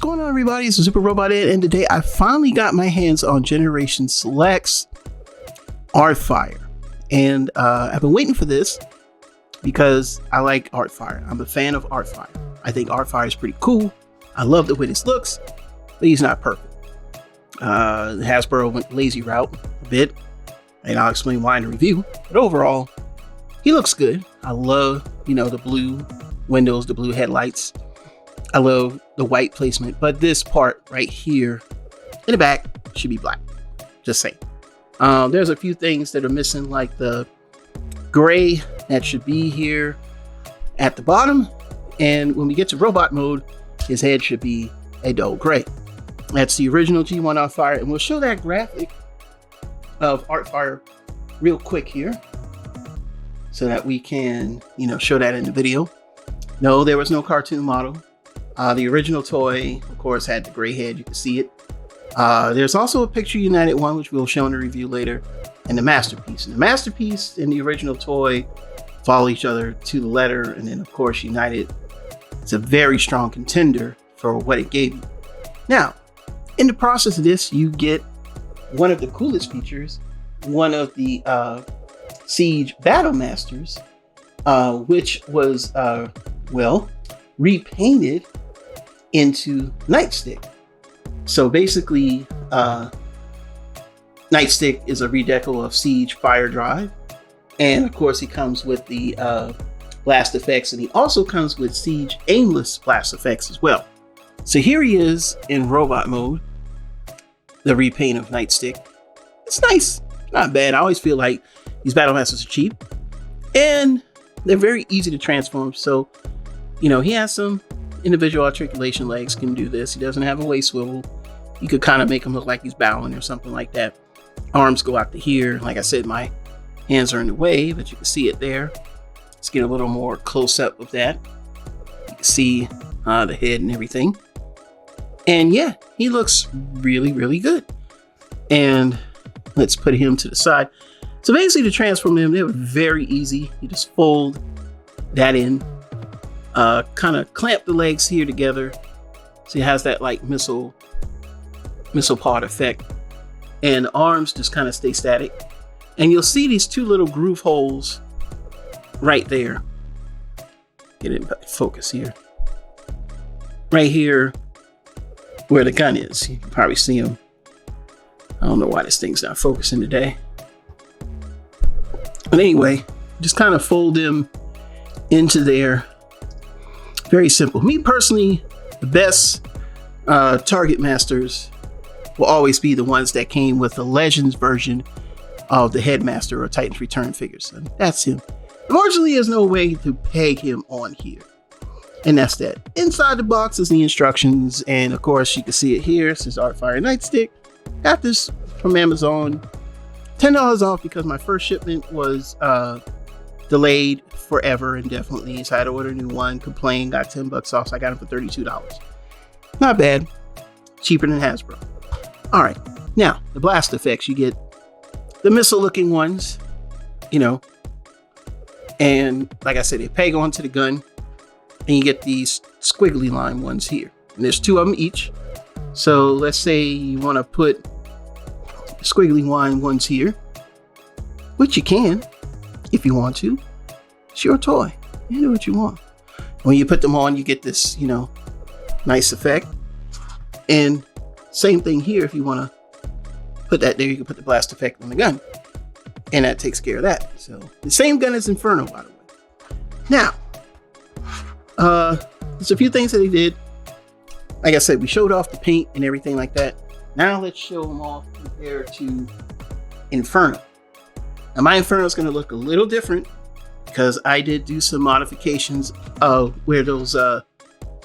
going on, everybody? It's Super Robot Ed, and today I finally got my hands on Generation Select's Artfire. And I've been waiting for this because I like Artfire. I'm a fan of Artfire. I think Artfire is pretty cool. I love the way this looks, but he's not perfect. Hasbro went lazy route a bit, and I'll explain why in the review. But overall, he looks good. I love, the blue windows, the blue headlights. I love the white placement, but this part right here in the back should be black. Just saying. There's a few things that are missing, like the gray that should be here at the bottom. And when we get to robot mode, his head should be a dull gray. That's the original G1 Artfire, and we'll show that graphic of Artfire real quick here so that we can, show that in the video. No, there was no cartoon model. The original toy, of course, had the gray head. You can see it. There's also a Picture United one, which we'll show in the review later, and the Masterpiece. And the Masterpiece and the original toy follow each other to the letter, and then, of course, United is a very strong contender for what it gave you. Now, in the process of this, you get one of the coolest features, one of the Siege Battle Masters, which was, repainted into Nightstick. So basically, Nightstick is a redeco of Siege Fire Drive. And of course, he comes with the blast effects, and he also comes with Siege Aimless blast effects as well. So here he is in robot mode, the repaint of Nightstick. It's nice, not bad. I always feel like these Battle Masters are cheap, and they're very easy to transform. So, he has some individual articulation legs, can do this. He doesn't have a waist swivel. You could kind of make him look like he's bowing or something like that. Arms go out to here. Like I said, my hands are in the way, but you can see it there. Let's get a little more close up of that. You can see the head and everything. And yeah, he looks really, really good. And let's put him to the side. So basically, to transform them, they were very easy. You just fold that in. Kind of clamp the legs here together, so it has that like missile pod effect, and the arms just kind of stay static. And you'll see these two little groove holes right there. Get it in focus here. Right here where the gun is. You can probably see them. I don't know why this thing's not focusing today. But anyway, just kind of fold them into there. Very simple. Me personally, the best Target Masters will always be the ones that came with the Legends version of the Headmaster or Titan's Return figures. And that's him. Unfortunately, there's no way to peg him on here. And that's that. Inside the box is the instructions. And of course, you can see it here. It says Artfire Nightstick. Got this from Amazon. $10 off because my first shipment was delayed forever indefinitely, so I had to order a new one. Complained, got $10 off, so I got them for $32. Not bad. Cheaper than Hasbro. All right, now the blast effects. You get the missile looking ones, and like I said, they peg onto the gun, and you get these squiggly line ones here, and there's two of them each. So let's say you want to put squiggly line ones here, which you can if you want to. It's your toy. You do what you want. When you put them on, you get this, nice effect. And same thing here. If you want to put that there, you can put the blast effect on the gun. And that takes care of that. So the same gun as Inferno, by the way. Now, there's a few things that he did. Like I said, we showed off the paint and everything like that. Now let's show them off compared to Inferno. Now my Inferno is going to look a little different because I did do some modifications of where the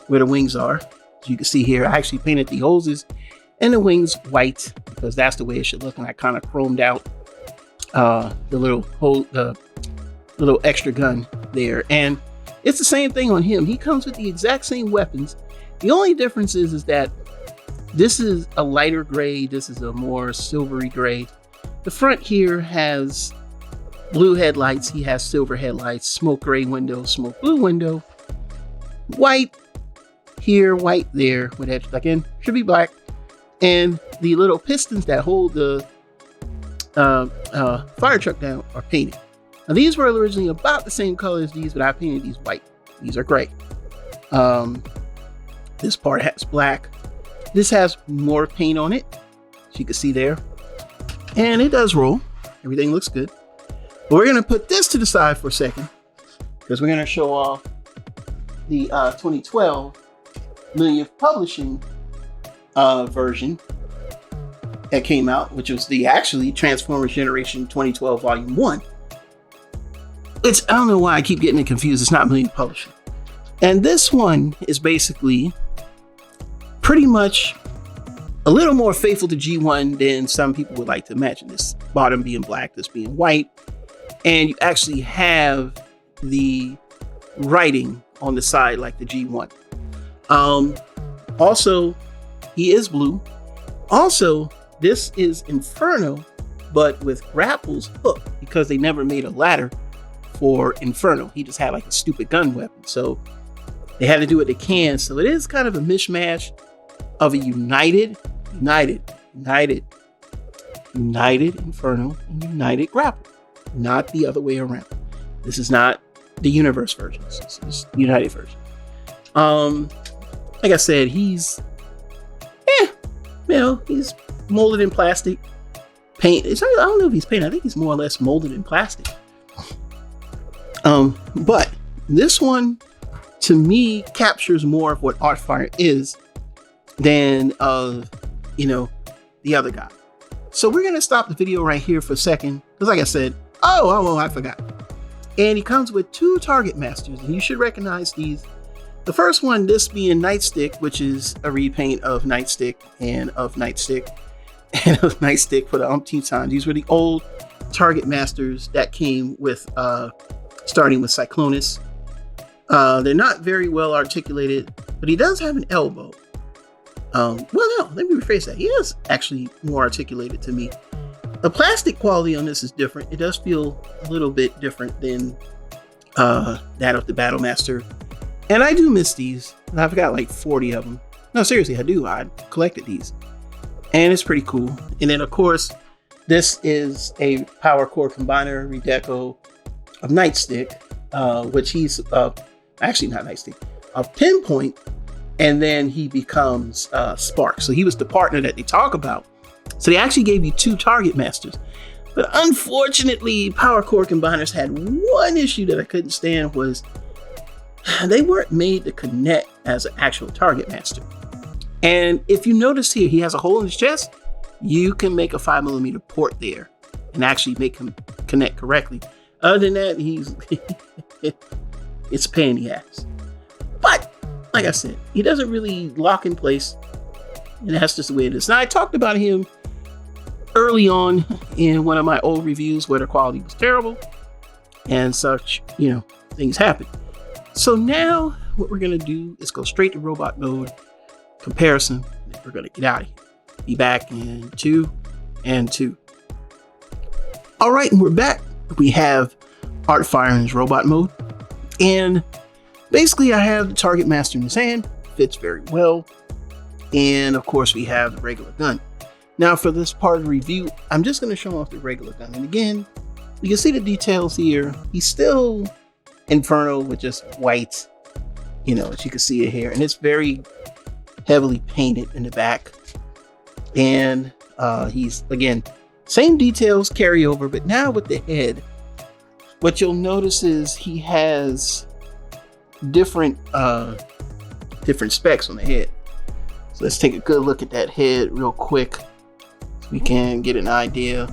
wings are. As you can see here, I actually painted the hoses and the wings white because that's the way it should look. And I kind of chromed out the little extra gun there. And it's the same thing on him. He comes with the exact same weapons. The only difference is that this is a lighter gray. This is a more silvery gray. The front here has blue headlights. He has silver headlights, smoke gray window, smoke blue window, white here, white there, with edge again should be black, and the little pistons that hold the fire truck down are painted. Now these were originally about the same color as these, but I painted these white. These are gray. This part has black. This has more paint on it, as you can see there, and it does roll. Everything looks good. But we're gonna put this to the side for a second because we're gonna show off the 2012 Millionth Publishing version that came out, which was the actually Transformers Generation 2012 Volume 1. I don't know why I keep getting it confused. It's not Millionth Publishing. And this one is basically pretty much a little more faithful to G1 than some people would like to imagine. This bottom being black, this being white. And you actually have the writing on the side like the G1. Also, he is blue. Also, this is Inferno, but with Grapple's hook, because they never made a ladder for Inferno. He just had like a stupid gun weapon. So they had to do what they can. So it is kind of a mishmash of a united Inferno and united Grapple. Not the other way around. This is not the universe version. This is the united version. Like I said, he's he's molded in plastic. Paint. I don't know if he's painted. I think he's more or less molded in plastic. But this one, to me, captures more of what Artfire is than the other guy. So we're gonna stop the video right here for a second, because like I said, I forgot. And he comes with 2 Target Masters, and you should recognize these. The first one, this being Nightstick, which is a repaint of Nightstick and of Nightstick and of Nightstick for the umpteenth time. These were the old Target Masters that came with, starting with Cyclonus. They're not very well articulated, but he does have an elbow. Well, no, let me rephrase that. He is actually more articulated to me. The plastic quality on this is different. It does feel a little bit different than that of the Battlemaster. And I do miss these. I've got like 40 of them. No, seriously, I do. I collected these. And it's pretty cool. And then, of course, this is a Power Core Combiner redeco of Nightstick, which he's actually not Nightstick, of Pinpoint. And then he becomes Spark. So he was the partner that they talk about. So they actually gave you 2 Target Masters. But unfortunately, Power Core Combiners had one issue that I couldn't stand, was they weren't made to connect as an actual Target Master. And if you notice here, he has a hole in his chest. You can make a 5mm port there and actually make him connect correctly. Other than that, it's a pain in the ass. But like I said, he doesn't really lock in place, and that's just the way it is. Now, I talked about him early on in one of my old reviews where the quality was terrible and such, things happen. So now what we're going to do is go straight to robot mode comparison, and we're going to get out of here. Be back in 2 and 2. All right, and we're back. We have Artfire in his robot mode, and basically I have the Target Master in his hand. Fits very well. And of course we have the regular gun. Now for this part of the review, I'm just going to show off the regular gun. And again, you can see the details here. He's still Inferno with just white, as you can see it here. And it's very heavily painted in the back. And he's, again, same details carry over, but now with the head, what you'll notice is he has different specs on the head. So let's take a good look at that head real quick so we can get an idea.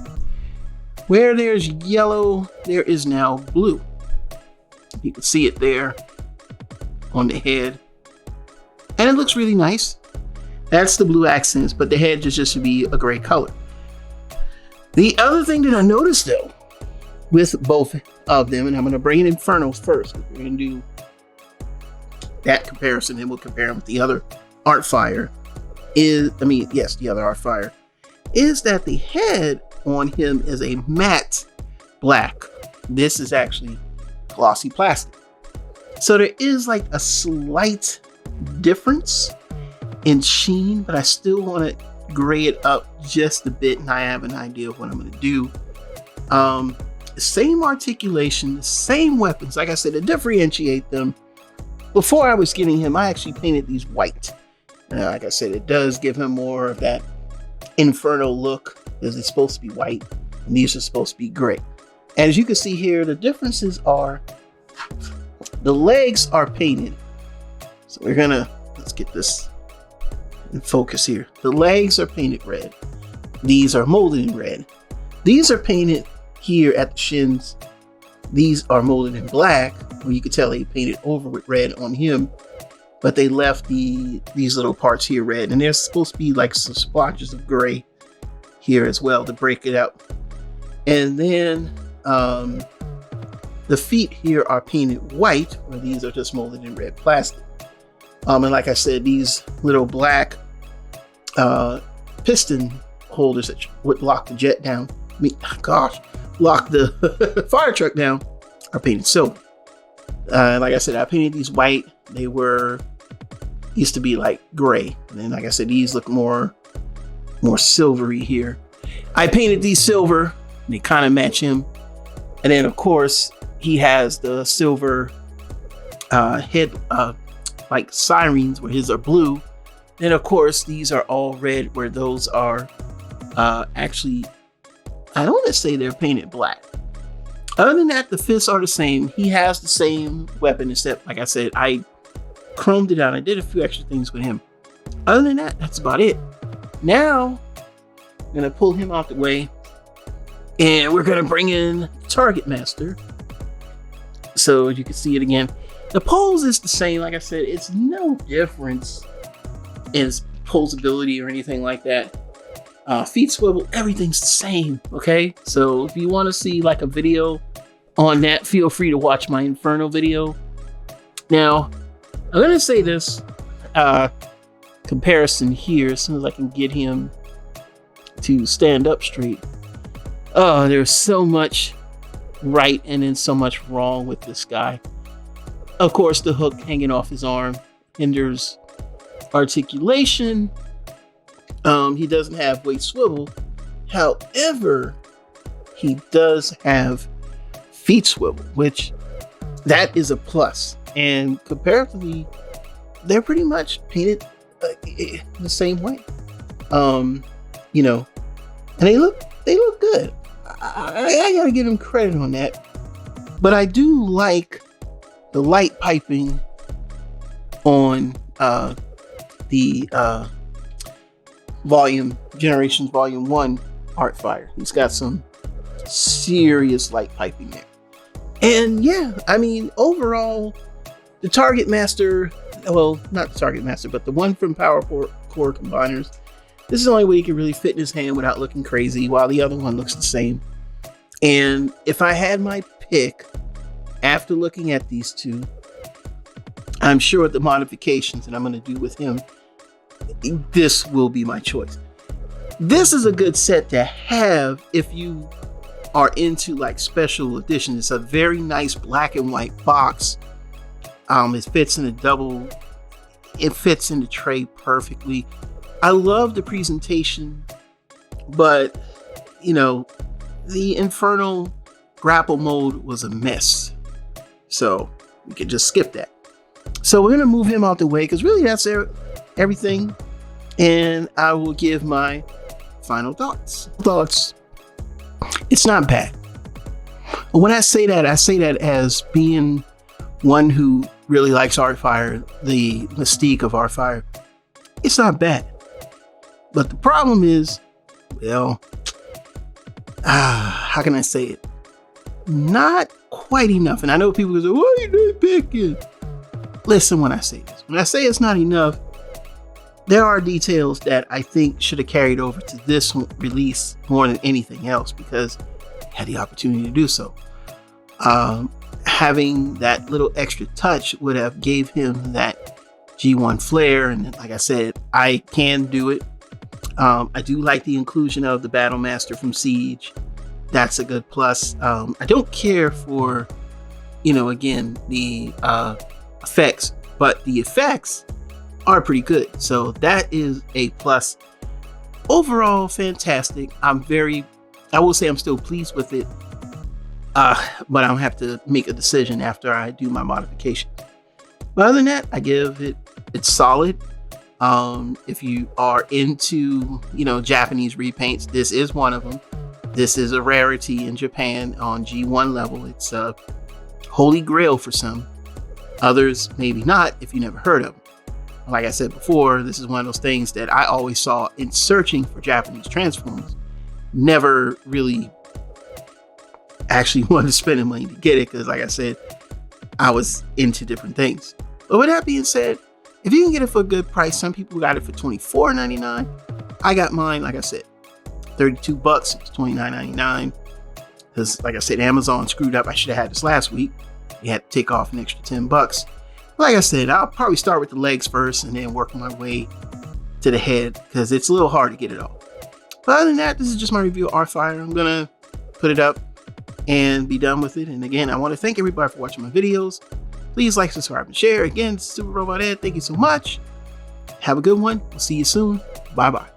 Where there's yellow, there is now blue. You can see it there on the head, and it looks really nice. That's the blue accents, but the head just should be a gray color. The other thing that I noticed though with both of them, and I'm going to bring in Infernos first. We're going to do that comparison, and we'll compare them with the other Artfire. The other Artfire is that the head on him is a matte black. This is actually glossy plastic. So there is like a slight difference in sheen, but I still want to gray it up just a bit, and I have an idea of what I'm going to do. Same articulation, the same weapons. Like I said, to differentiate them, before I was getting him, I actually painted these white. Like I said, it does give him more of that infernal look, because it's supposed to be white, and these are supposed to be gray. And as you can see here, the differences are the legs are painted. So let's get this in focus here. The legs are painted red. These are molded in red. These are painted here at the shins. These are molded in black, where you can tell they painted over with red on him, but they left these little parts here red, and there's supposed to be like some splotches of gray here as well to break it up. And then the feet here are painted white, where these are just molded in red plastic. And like I said, these little black piston holders that would lock the jet down, lock the fire truck down, are painted silver. Like I said, I painted these white. They used to be like gray. And then, like I said, these look more silvery here. I painted these silver. They kind of match him. And then, of course, he has the silver head, like sirens, where his are blue. Then, of course, these are all red, where those are actually, I don't want to say they're painted black. Other than that, the fists are the same. He has the same weapon, except, like I said, I chromed it out. I did a few extra things with him. Other than that, that's about it. Now, I'm going to pull him out the way, and we're going to bring in Target Master. So you can see it again. The pose is the same. Like I said, it's no difference in posability or anything like that. Feet swivel, everything's the same. Okay, so if you want to see like a video on that, feel free to watch my Inferno video. Now, I'm gonna say this comparison here as soon as I can get him to stand up straight. Oh, there's so much right and then so much wrong with this guy. Of course, the hook hanging off his arm hinders articulation. He doesn't have weight swivel. However, he does have feet swivel, which that is a plus. And comparatively, they're pretty much painted the same way. You know, and they look good. I gotta give him credit on that. But I do like the light piping on the Generations Volume 1 Artfire. He's got some serious light piping there. And yeah, I mean, overall, the Target Master, well, not the Target Master, but the one from Power Core Combiners, this is the only way he can really fit in his hand without looking crazy, while the other one looks the same. And if I had my pick, after looking at these two, I'm sure the modifications that I'm going to do with him, this will be my choice. This is a good set to have if you are into like special editions. It's a very nice black and white box. It fits in it fits in the tray perfectly. I love the presentation, but you know, the Infernal grapple mode was a mess. So we could just skip that. So we're going to move him out the way, because really that's everything. And I will give my final thoughts. It's not bad. When I say that as being one who really likes Artfire, the mystique of Artfire. It's not bad. But the problem is, well, how can I say it? Not quite enough. And I know people say, why are you nitpicking? Listen when I say this. When I say it's not enough, there are details that I think should have carried over to this release more than anything else, because I had the opportunity to do so. Having that little extra touch would have gave him that G1 flair. And like I said, I can do it. I do like the inclusion of the Battle Master from Siege. That's a good plus. I don't care for, again, the effects, but the effects are pretty good. So that is a plus. Overall, fantastic. I will say I'm still pleased with it. But I'll have to make a decision after I do my modifications. But other than that, I give it's solid. If you are into, Japanese repaints, this is one of them. This is a rarity in Japan on G1 level. It's a holy grail for some. Others, maybe not, if you never heard of them. Like I said before, this is one of those things that I always saw in searching for Japanese transforms. Never really actually wanted to spend the money to get it because, like I said, I was into different things. But with that being said, if you can get it for a good price, some people got it for $24.99. I got mine, like I said, $32. It's $29.99 because, like I said, Amazon screwed up. I should have had this last week. You had to take off an extra $10. Like I said, I'll probably start with the legs first and then work my way to the head because it's a little hard to get it all. But other than that, this is just my review of Artfire. I'm gonna put it up and be done with it. And again, I want to thank everybody for watching my videos. Please like, subscribe, and share. Again, Super Robot Ed, thank you so much. Have a good one. We'll see you soon. Bye-bye.